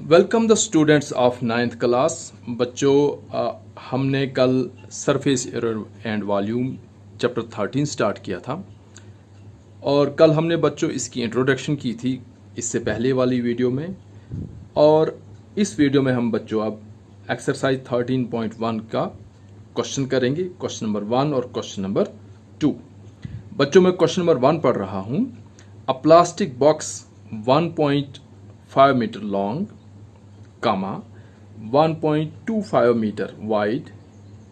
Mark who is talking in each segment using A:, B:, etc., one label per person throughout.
A: Welcome the students of ninth class. बच्चों, हमने कल surface area and volume chapter 13 start किया था और कल हमने बच्चों इसकी इंट्रोडक्शन की थी इससे पहले वाली वीडियो में। और इस वीडियो में हम बच्चों अब एक्सरसाइज 13.1 का क्वेश्चन करेंगे, क्वेश्चन नंबर 1 और क्वेश्चन नंबर 2। बच्चों मैं क्वेश्चन नंबर 1 पढ़ रहा हूँ। A plastic box 1.5 metre long, 1.25 meter wide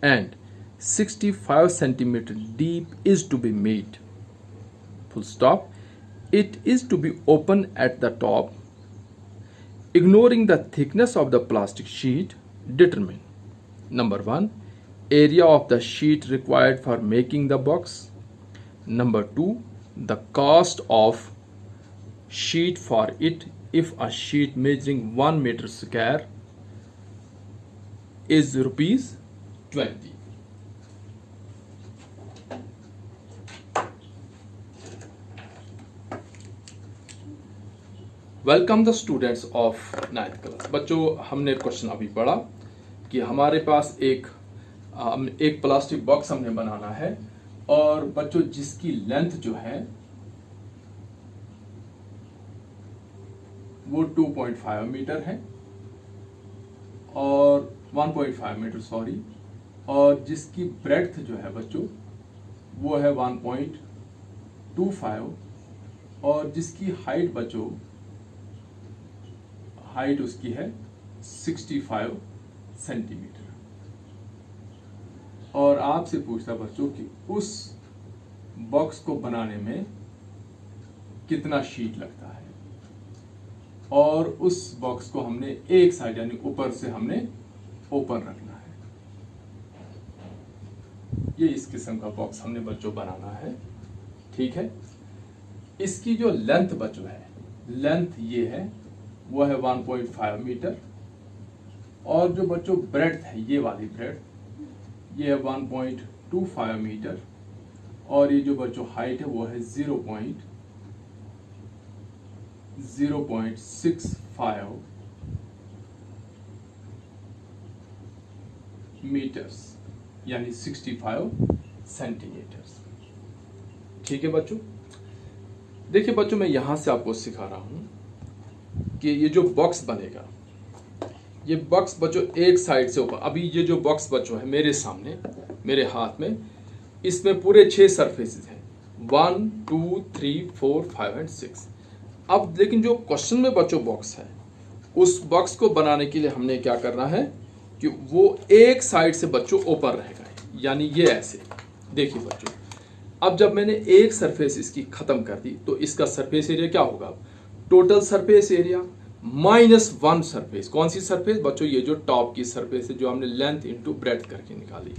A: and 65 centimeter deep is to be made. Full stop. It is to be open at the top. Ignoring the thickness of the plastic sheet, determine number 1, area of the sheet required for making the box. Number 2, the cost of sheet for it if a sheet measuring 1 meter square is rupees 20. Welcome the students of ninth class. बच्चों, हमने question अभी पढ़ा कि हमारे पास एक plastic box हमने बनाना है और बच्चों जिसकी लेंथ जो है वो 2.5 मीटर है और 1.5 मीटर सॉरी, और जिसकी ब्रेड्थ जो है बच्चों वो है 1.25 और जिसकी हाइट बच्चों हाइट उसकी है 65 सेंटीमीटर। और आपसे पूछता बच्चों कि उस बॉक्स को बनाने में कितना शीट लगता है और उस बॉक्स को हमने एक साइड यानी ऊपर से हमने ओपन रखना है। ये इस किस्म का बॉक्स हमने बच्चों बनाना है, ठीक है। इसकी जो लेंथ बच्चों है, लेंथ ये है वो है 1.5 मीटर और जो बच्चों ब्रेड्थ है ये वाली ब्रेड्थ ये है 1.25 मीटर और ये जो बच्चों हाइट है वो है 0.65 मीटर्स यानी 65 सेंटीमीटर्स, ठीक है बच्चों। देखिए बच्चों, मैं यहां से आपको सिखा रहा हूं कि ये जो बॉक्स बनेगा, ये बॉक्स बच्चों एक साइड से ऊपर, अभी ये जो बॉक्स बच्चों है मेरे सामने मेरे हाथ में, इसमें पूरे 6 सरफेसेस हैं, 1 2 3 4 5 एंड 6। अब लेकिन जो क्वेश्चन में बच्चों बॉक्स है, उस बॉक्स को बनाने के लिए हमने क्या करना है कि वो एक साइड से बच्चों ओपन रहेगा, यानी ये ऐसे। देखिए बच्चों, अब जब मैंने एक सरफेस इसकी खत्म कर दी तो इसका सरफेस एरिया क्या होगा, टोटल सरफेस एरिया -1 सरफेस। कौन सी सरफेस बच्चों, ये जो टॉप की सरफेस है जो हमने लेंथ इंटू ब्रेड्थ करके निकाली,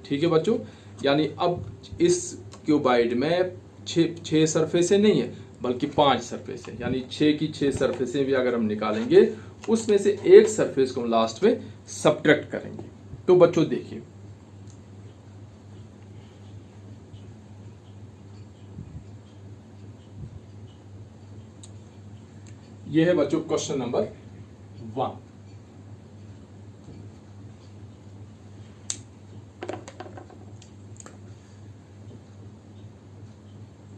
A: ठीक है बच्चों। यानी अब इस क्यूबाइड में 6 सरफेसें नहीं है बल्कि 5 सरफेस है, यानी 6 की 6 सरफेसें भी अगर हम निकालेंगे उसमें से एक सरफेस को हम लास्ट में सब्ट्रैक्ट करेंगे। तो बच्चों देखिए, ये है बच्चों question number 1।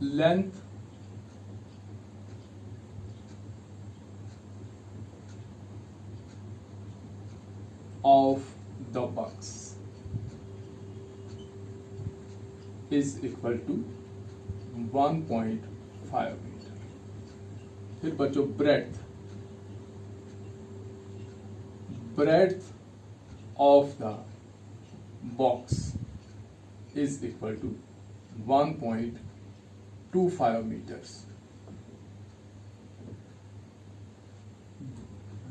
A: Length of the box is equal to 1.5 metre. फिर बच्चों breadth of the box is equal to 1.25 meters।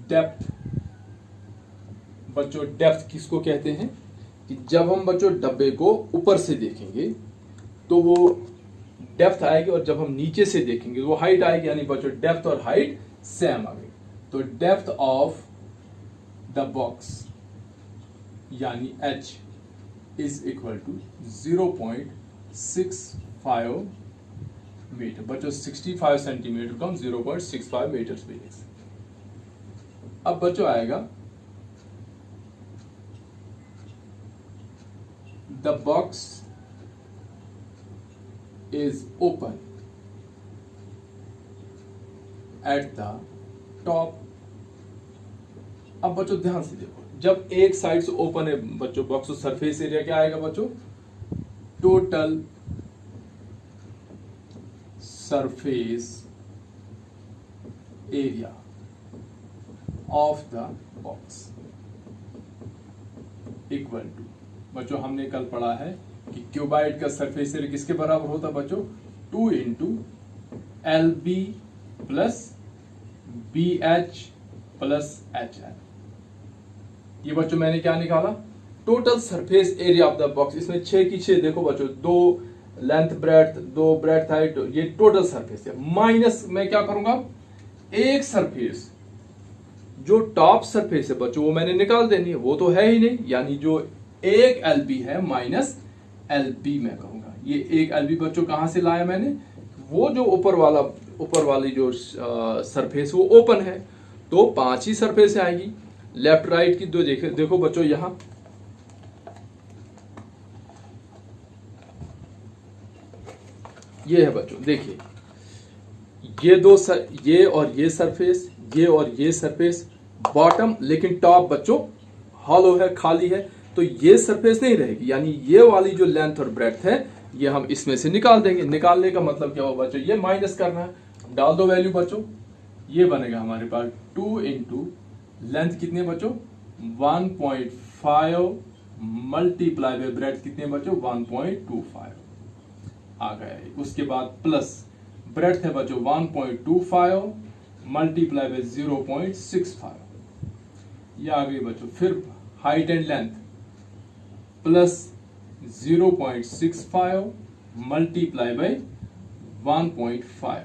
A: Depth बच्चों, डेप्थ किसको कहते हैं कि जब हम बच्चों डब्बे को ऊपर से देखेंगे तो वो डेप्थ आएगी और जब हम नीचे से देखेंगे तो वो हाइट आएगी, यानी बच्चों डेप्थ और हाइट सेम आ गई। तो डेप्थ ऑफ द बॉक्स यानी h is equal to 0.65 metre. बच्चों 65 सेंटीमीटर को हम 0.65 मीटर पे लिख सकते। अब बच्चों आएगा the box is open at the top. अब बच्चों ध्यान से देखो, जब एक साइड से ओपन है बच्चों बॉक्स, तो सरफेस एरिया क्या आएगा बच्चों? Total surface area of the box equal to, बच्चों हमने कल पढ़ा है कि क्यूबाइड का सरफेस एरिया किसके बराबर होता है बच्चों? 2 into L B plus B H plus H L. ये बच्चों मैंने क्या निकाला? Total surface area of the box. इसमें 6 की 6 देखो बच्चों, 2 लेंथ ब्रेड्थ, 2 ब्रेड्थ हाइट, ये टोटल सरफेस है। माइनस मैं क्या करूंगा? एक सरफेस जो टॉप सरफेस है बच्चों वो मैंने निकाल देनी है, वो तो है ही नहीं, यानी जो एक एलबी है माइनस एलबी मैं कहूंगा। ये एक एलबी बच्चों कहां से लाया मैंने? वो जो ऊपर वाली जो सरफेस वो ओपन है, तो 5 ही सरफेस आएगी लेफ्ट राइट की। दो देखो बच्चों यहां ये है बच्चों, देखिए ये और ये सरफेस, ये और ये सरफेस बॉटम, लेकिन टॉप बच्चों हॉलो है, खाली है, तो ये सरफेस नहीं रहेगी, यानी ये वाली जो लेंथ और ब्रेड्थ है ये हम इसमें से निकाल देंगे। निकालने का मतलब क्या होगा बच्चों? ये माइनस करना है, डाल दो वैल्यू बच्चों, ये बनेगा हमारे पास 2 इंटू लेंथ कितने बच्चों? 1.5 मल्टीप्लाई बाय ब्रेड्थ कितने बच्चों? 1.25 आ गया। उसके बाद प्लस ब्रेड्थ है बच्चों 1.25 मल्टीप्लाई बाय 0.65, ये आ गई बच्चों। फिर height and length plus 0.65 multiply by 1.5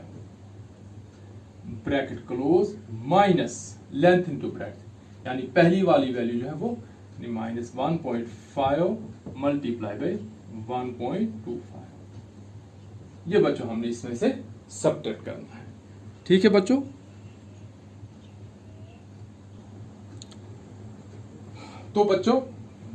A: bracket close minus length into breadth, यानी पहली वाली वैल्यू जो है वो माइनस 1.5 मल्टीप्लाई बाय 1.25। ये बच्चों हमने इसमें से सब्ट्रैक्ट करना है, ठीक है बच्चों। तो बच्चों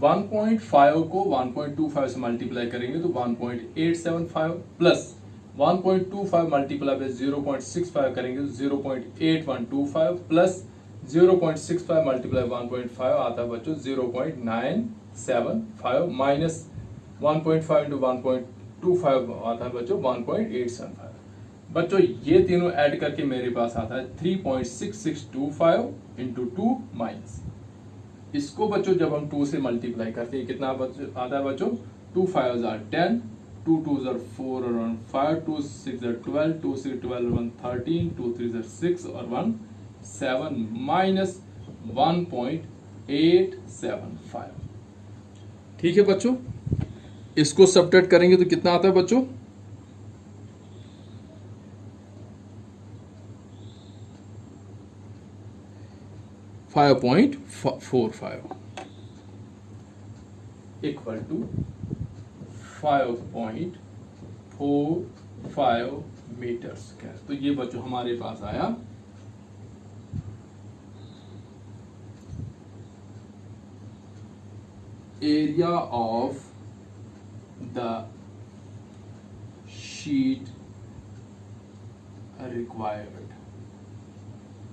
A: 1.5 को 1.25 से मल्टीप्लाई करेंगे तो 1.875 प्लस 1.25 मल्टीप्लाई बाय 0.65 करेंगे तो 0.8125 प्लस 0.65 मल्टीप्लाई 1.5 आता है बच्चों 0.975 माइनस 1.5 इंटू 1.25 आता है बच्चों 1.875। बच्चों ये तीनों ऐड करके मेरे पास आता है 3.6625 इंटू 2 माइनस, इसको बच्चों जब हम 2 से मल्टीप्लाई करते हैं कितना आता है बच्चों? 2 5 are 10, 2 2 are 4 और 1 5, 2 6 are 12, 2 6 12 1 13, 2 3 are 6 और 1 7 माइनस 1.875। ठीक है बच्चों, इसको सब्ट्रैक्ट करेंगे तो कितना आता है बच्चों? .45 इक्वल टू 5.45 मीटर स्क्वायर। तो ये बच्चों हमारे पास आया area of the sheet required.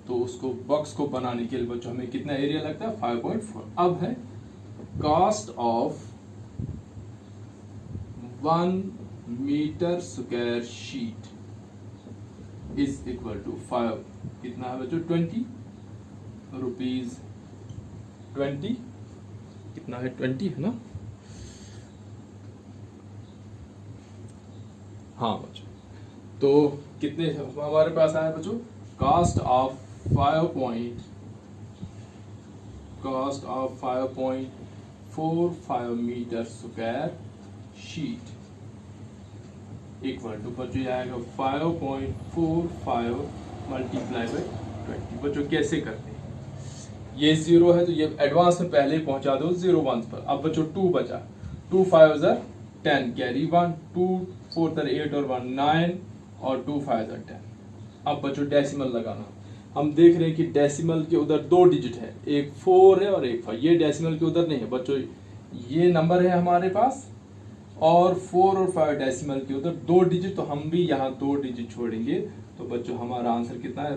A: तो उसको बॉक्स को बनाने के लिए बच्चों हमें कितना एरिया लगता है? 5.4। अब है cost of 1 metre square sheet is equal to 5, कितना है बच्चों? 20 रुपीज। 20 कितना है? 20 है ना? हाँ बच्चों, तो कितने हमारे पास आया बच्चों? Cost of 5.45 metre square sheet equal to बच्चों ये आएगा 5.45 मल्टीप्लाई बाय 20। बच्चों कैसे करते हैं? ये 0 है तो ये एडवांस में पहले ही पहुंचा दो 0 1 पर। अब बच्चों 2 बचा, 2 5 10 कैरी 1, 2 4 8 और 1 9 और 2 5 10। अब बच्चों डेसिमल लगाना, हम देख रहे हैं कि डेसिमल के उधर 2 डिजिट है, एक 4 है और एक 5। ये डेसिमल के उधर नहीं है बच्चों, ये नंबर है हमारे पास, और 4 और 5 डेसिमल के उधर 2 डिजिट, तो हम भी यहाँ 2 डिजिट छोड़ेंगे। तो बच्चों हमारा आंसर कितना है,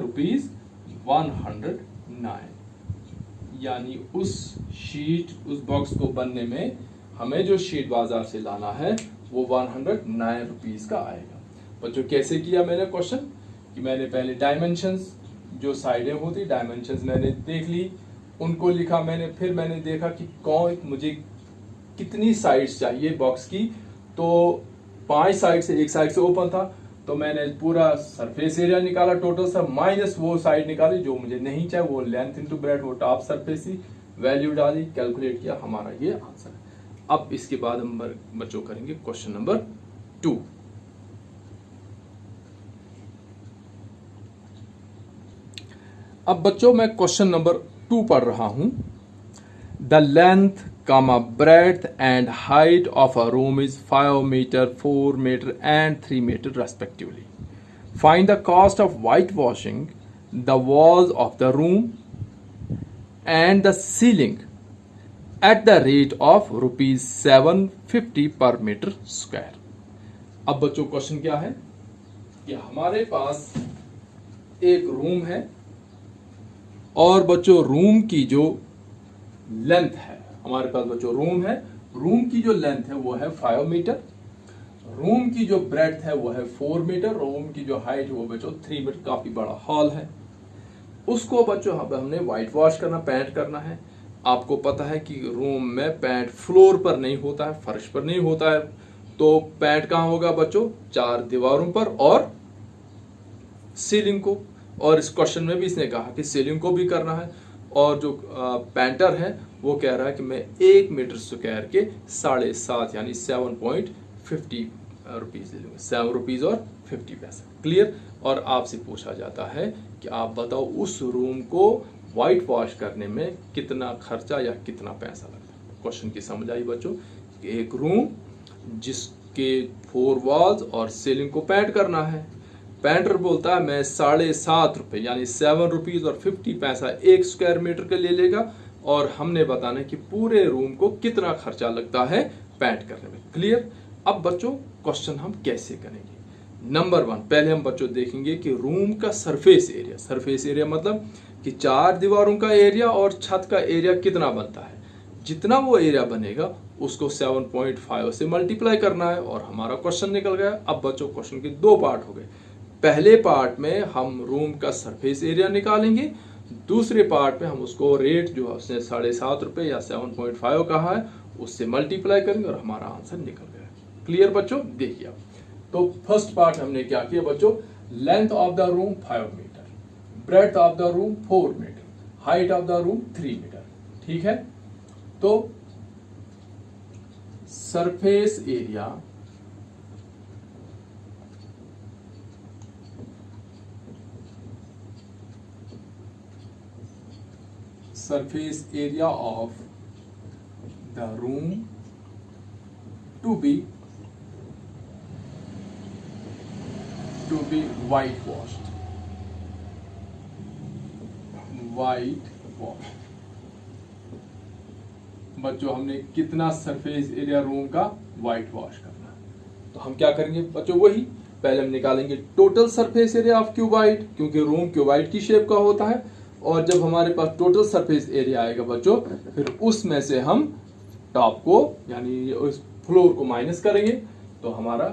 A: ₹109। यानी उस शीट, उस बॉक्स को बनने में हमें जो शीट बाजार से लाना है वो 109 रुपीज का आएगा। बच्चों कैसे किया मैंने क्वेश्चन, कि मैंने पहले डायमेंशंस, जो साइडें होती डायमेंशंस मैंने देख ली, उनको लिखा मैंने, फिर मैंने देखा कि कौन मुझे कितनी साइड्स चाहिए बॉक्स की। तो 5 साइड से, एक साइड से ओपन था, तो मैंने पूरा सरफेस एरिया निकाला टोटल सा, माइनस वो साइड निकाली जो मुझे नहीं चाहिए, वो लेंथ इनटू ब्रेड्थ, वो टॉप सरफेस ही, वैल्यू डाली, कैलकुलेट किया, हमारा ये आंसर है। अब इसके बाद हम बच्चों करेंगे क्वेश्चन नंबर 2। अब बच्चों मैं क्वेश्चन नंबर 2 पढ़ रहा हूं। The length, breadth and height of a room is 5 meter, 4 meter and 3 meter respectively. Find the cost of whitewashing the walls of the room and the ceiling at the rate of ₹750 per meter square. अब बच्चों question क्या है कि हमारे पास एक room है, और बच्चों रूम की जो लेंथ है, हमारे पास बच्चों रूम है, रूम की जो लेंथ है वो है 5 मीटर, रूम की जो ब्रेड्थ है वो है 4 मीटर, रूम की जो हाइट है वो बच्चों 3 मीटर, काफी बड़ा हॉल है। उसको बच्चों हमने व्हाइट वॉश करना, पेंट करना है। आपको पता है कि रूम में पेंट फ्लोर पर नहीं होता है, फर्श पर नहीं होता है, तो पेंट कहाँ होगा बच्चों, 4 दीवारों पर और सीलिंग को। और इस क्वेश्चन में भी इसने कहा कि सीलिंग को भी करना है, और जो पेंटर है वो कह रहा है कि मैं 1 मीटर स्क्वायर के 7.5 यानी 7.50 रुपीज ले लूंगा, 7 रुपीज और 50 पैसा। क्लियर। और आपसे पूछा जाता है कि आप बताओ उस रूम को व्हाइट वॉश करने में कितना खर्चा या कितना पैसा लगता है। क्वेश्चन की समझ आई बच्चों, एक रूम जिसके 4 वॉल्स और सीलिंग को पेंट करना है, पेंटर बोलता है मैं 7.5 रुपए यानी 7 रुपीज और 50 पैसा 1 स्क्वायर मीटर के ले लेगा, और हमने बताना है कि पूरे रूम को कितना खर्चा लगता है पेंट करने में। क्लियर। अब बच्चों क्वेश्चन हम कैसे करेंगे। नंबर 1, पहले हम बच्चों देखेंगे कि रूम का सरफेस एरिया, सरफेस एरिया मतलब कि 4 दीवारों का एरिया और छत का एरिया कितना बनता है। जितना वो एरिया बनेगा उसको 7.5 से मल्टीप्लाई करना है, और हमारा क्वेश्चन निकल गया। अब बच्चों क्वेश्चन के 2 पार्ट हो गए। पहले पार्ट में हम रूम का सरफेस एरिया निकालेंगे, दूसरे पार्ट में हम उसको रेट जो है उसने 7.5 रुपए या 7.5 कहा है उससे मल्टीप्लाई करेंगे, और हमारा आंसर निकल गया। क्लियर बच्चों। देखिए तो फर्स्ट पार्ट हमने क्या किया बच्चों, length of the room 5 metre, breadth of the room 4 metre, height of the room 3 metre. ठीक है। तो surface area surface area of the room to be whitewashed. बच्चों हमने कितना सरफेस एरिया रूम का व्हाइट वॉश करना है, तो हम क्या करेंगे बच्चों, वही पहले हम निकालेंगे total surface area of cuboid, क्योंकि रूम क्यूबाइड की शेप का होता है। और जब हमारे पास टोटल सरफेस एरिया आएगा बच्चों, फिर उसमें से हम टॉप को यानी उस फ्लोर को माइनस करेंगे, तो हमारा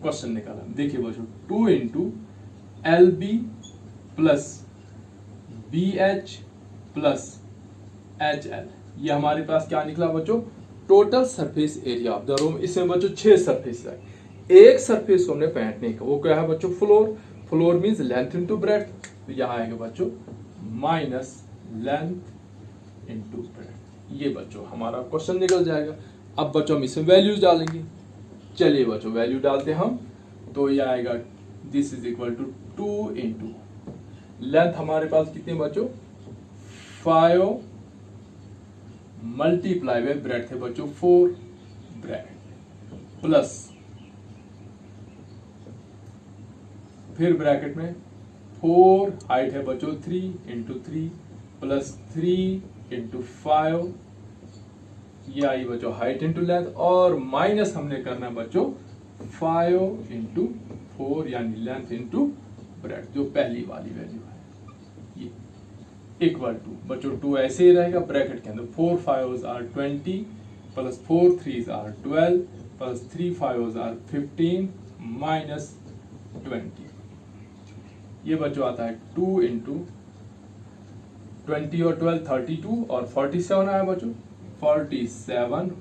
A: क्वेश्चन निकाला। देखिए बच्चों 2 into LB plus BH plus HL, ये हमारे पास क्या निकला बच्चों, total surface area of the room. इसमें बच्चों 6 सरफेस है, एक सरफेस को हमने पेंट नहीं किया, वो क्या है बच्चों, floor. Floor means length into breadth, तो यहाँ आएगा बच्चों माइनस लेंथ इंटू ब्रेड्थ। ये बच्चों हमारा क्वेश्चन निकल जाएगा। अब बच्चों हम इसमें वैल्यूज डालेंगे। चलिए बच्चों वैल्यू डालते हम, तो ये आएगा this is equal to 2 into length हमारे पास कितने बच्चों 5 मल्टीप्लाई बाय ब्रेड्थ है बच्चों 4 ब्रेड प्लस फिर ब्रैकेट में 4, हाइट है बच्चों 3 इंटू 3 प्लस 3 इंटू 5, ये आई बच्चों हाइट इंटू लेंथ, और माइनस हमने करना है बच्चों 5 इंटू 4 यानी लेंथ इंटू ब्रेड्थ, जो पहली वाली वैल्यू है ये, इक्वल टू बच्चों 2 ऐसे ही रहेगा ब्रैकेट के अंदर 4 5s are 20 plus 4 3s are 12 plus 3 5s are 15 minus 20, ये बच्चों आता है 2 इंटू 20 और 12 32 और 47 आया बच्चों 47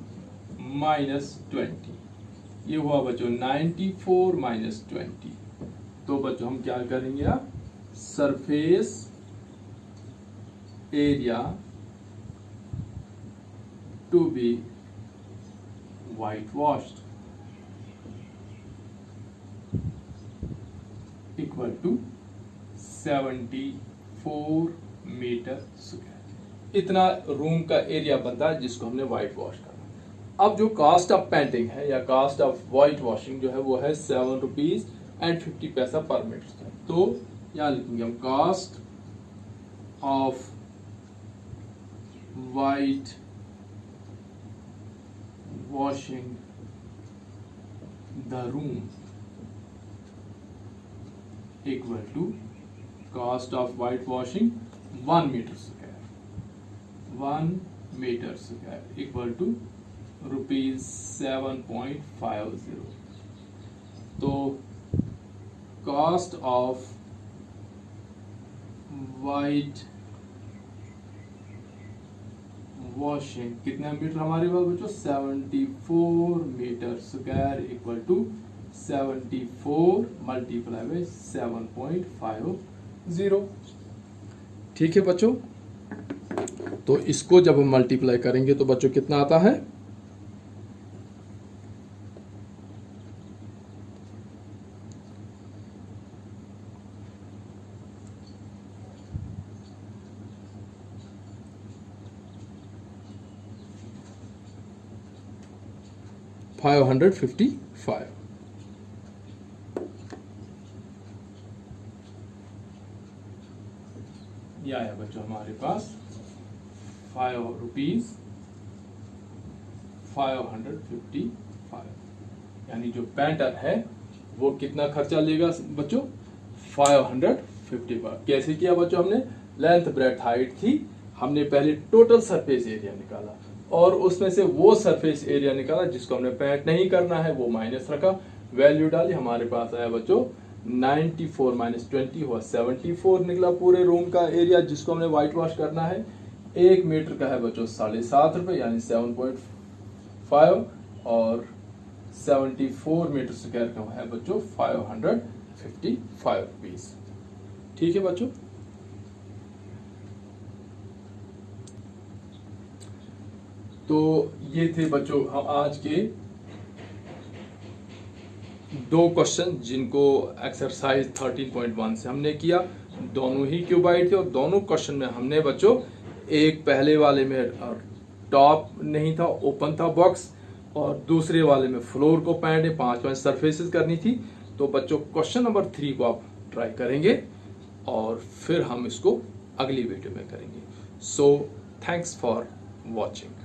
A: माइनस 20, ये हुआ बच्चों 94 माइनस 20। तो बच्चों हम क्या करेंगे आप, surface area to be white washed equal to 74 metre square, इतना रूम का एरिया बनता है जिसको हमने व्हाइट वॉश करना। अब जो कास्ट ऑफ पेंटिंग है या कास्ट ऑफ व्हाइट वॉशिंग जो है वो है 7 रुपीज एंड 50 पैसा पर मीटर। तो यहां लिखेंगे हम cost of white washing the room equal to cost of white washing 1 metre square, 1 metre square equal to rupees 7.50। तो कास्ट ऑफ व्हाइट वॉशिंग कितना मीटर हमारे पास बच्चों 74 metre square equal to 74 multiply by 7.50। ठीक है बच्चों, तो इसको जब हम मल्टीप्लाई करेंगे तो बच्चों कितना आता है 555। यह है बच्चों हमारे पास 5 रुपीज 555, यानी जो पेंटर है वो कितना खर्चा लेगा बच्चों 555। कैसे किया बच्चों, हमने लेंथ ब्रेड्थ हाइट थी, हमने पहले टोटल सरफेस एरिया निकाला और उसमें से वो सरफेस एरिया निकाला जिसको हमने पेंट नहीं करना है वो माइनस रखा, वैल्यू डाली, हमारे पास आया बच्चों 94 माइनस 20 हुआ 74 निकला पूरे रूम का एरिया जिसको हमने व्हाइट वॉश करना है। 1 मीटर का है बच्चों 7.5 रुपए यानी 7.5 और 74 मीटर स्क्वायर का है बच्चों 555 रुपीज। ठीक है बच्चों, तो ये थे बच्चों हम आज के 2 क्वेश्चन जिनको एक्सरसाइज 13.1 से हमने किया। दोनों ही क्यूबाइड थे और दोनों क्वेश्चन में हमने बच्चों एक पहले वाले में टॉप नहीं था, ओपन था बॉक्स, और दूसरे वाले में फ्लोर को पैंट 5 सरफेसेस करनी थी। तो बच्चों क्वेश्चन नंबर 3 को आप ट्राई करेंगे और फिर हम इसको अगली वीडियो में करेंगे। So thanks for watching.